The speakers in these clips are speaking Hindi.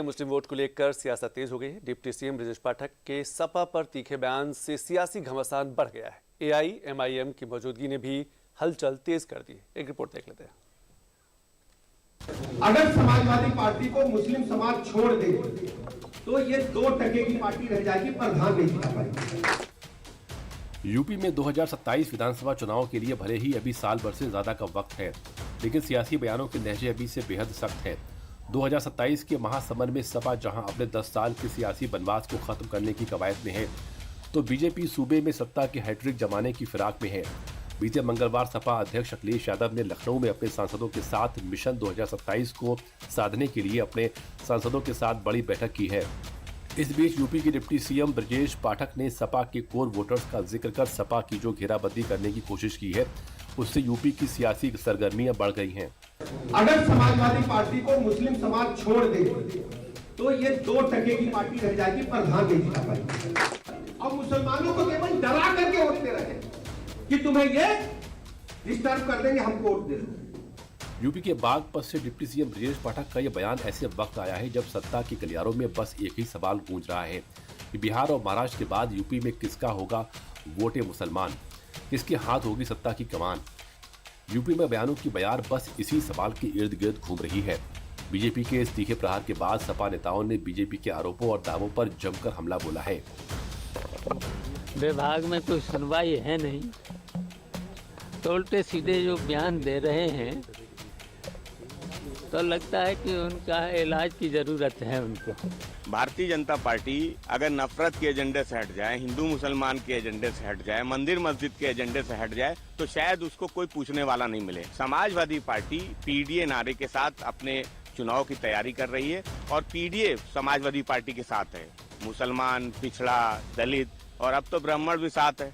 मुस्लिम वोट को लेकर सियासत तेज हो गई है। डिप्टी सीएम ब्रजेश पाठक के सपा पर तीखे बयान से सियासी घमासान बढ़ गया है। एआईएमआईएम की मौजूदगी ने भी हलचल तेज कर दी है। एक रिपोर्ट देख लेते हैं। अगर समाजवादी पार्टी को मुस्लिम समाज छोड़ दे तो ये 2% की पार्टी रह जाएगी, प्रधान नहीं जिता पाएगी। यूपी में 2027 विधानसभा चुनाव के लिए भले ही अभी साल भर से ज्यादा का वक्त है, लेकिन सियासी बयानों के लहजे अभी से बेहद सख्त है। 2027 के महासमर में सपा जहां अपने 10 साल के सियासी बनवास को खत्म करने की कवायद में है, तो बीजेपी सूबे में सत्ता की हैट्रिक जमाने की फिराक में है। बीते मंगलवार सपा अध्यक्ष अखिलेश यादव ने लखनऊ में अपने सांसदों के साथ मिशन 2027 को साधने के लिए अपने सांसदों के साथ बड़ी बैठक की है। इस बीच यूपी के डिप्टी सीएम ब्रजेश पाठक ने सपा के कोर वोटर्स का जिक्र कर सपा की जो घेराबंदी करने की कोशिश की है, उससे यूपी की सियासी सरगर्मियां बढ़ गई हैं। अगर समाजवादी पार्टी को मुस्लिम समाज छोड़ दे तो ये 2% की पार्टी रह जाएगी, प्रधान नहीं जिता पाएगी। और मुसलमानों को केवल डरा करके वोट दे रहे हैं कि तुम्हें ये डिस्टर्ब कर देंगे, हमको वोट दे दो। यूपी के बागपत से डिप्टी सीएम ब्रजेश पाठक का यह बयान ऐसे वक्त आया है जब सत्ता के गलियारों में बस एक ही सवाल गूंज रहा है कि बिहार और महाराष्ट्र के बाद यूपी में किसका होगा वोटे मुसलमान, किसके हाथ होगी सत्ता की कमान। यूपी में बयानों की बयार बस इसी सवाल के इर्द गिर्द घूम रही है। बीजेपी के इस तीखे प्रहार के बाद सपा नेताओं ने बीजेपी के आरोपों और दावों पर जमकर हमला बोला है। विभाग में कोई सुनवाई है नहीं, तो उल्टे सीधे जो बयान दे रहे हैं तो लगता है कि उनका इलाज की जरूरत है उनको। भारतीय जनता पार्टी अगर नफरत के एजेंडे से हट जाए, हिंदू मुसलमान के एजेंडे से हट जाए, मंदिर मस्जिद के एजेंडे से हट जाए, तो शायद उसको कोई पूछने वाला नहीं मिले। समाजवादी पार्टी पीडीए नारे के साथ अपने चुनाव की तैयारी कर रही है और पीडीए समाजवादी पार्टी के साथ है। मुसलमान, पिछड़ा, दलित और अब तो ब्राह्मण भी साथ है।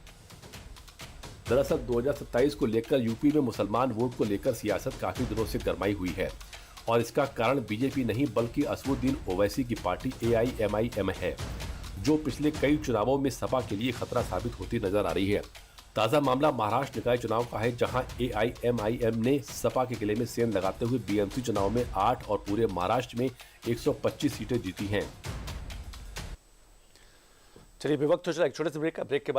दरअसल 2027 को लेकर यूपी में मुसलमान वोट को लेकर सियासत काफी दिनों से गरमाई हुई है और इसका कारण बीजेपी नहीं बल्कि असदुद्दीन ओवैसी की पार्टी एआईएमआईएम है, जो पिछले कई चुनावों में सपा के लिए खतरा साबित होती नजर आ रही है। ताजा मामला महाराष्ट्र निकाय चुनाव का है, जहां एआईएमआईएम ने सपा के गले में सेंध लगाते हुए बीएमसी चुनाव में 8 और पूरे महाराष्ट्र में 125 सीटें जीती हैं। चलिए वक्त हो चला एक छोटे से ब्रेक के बाद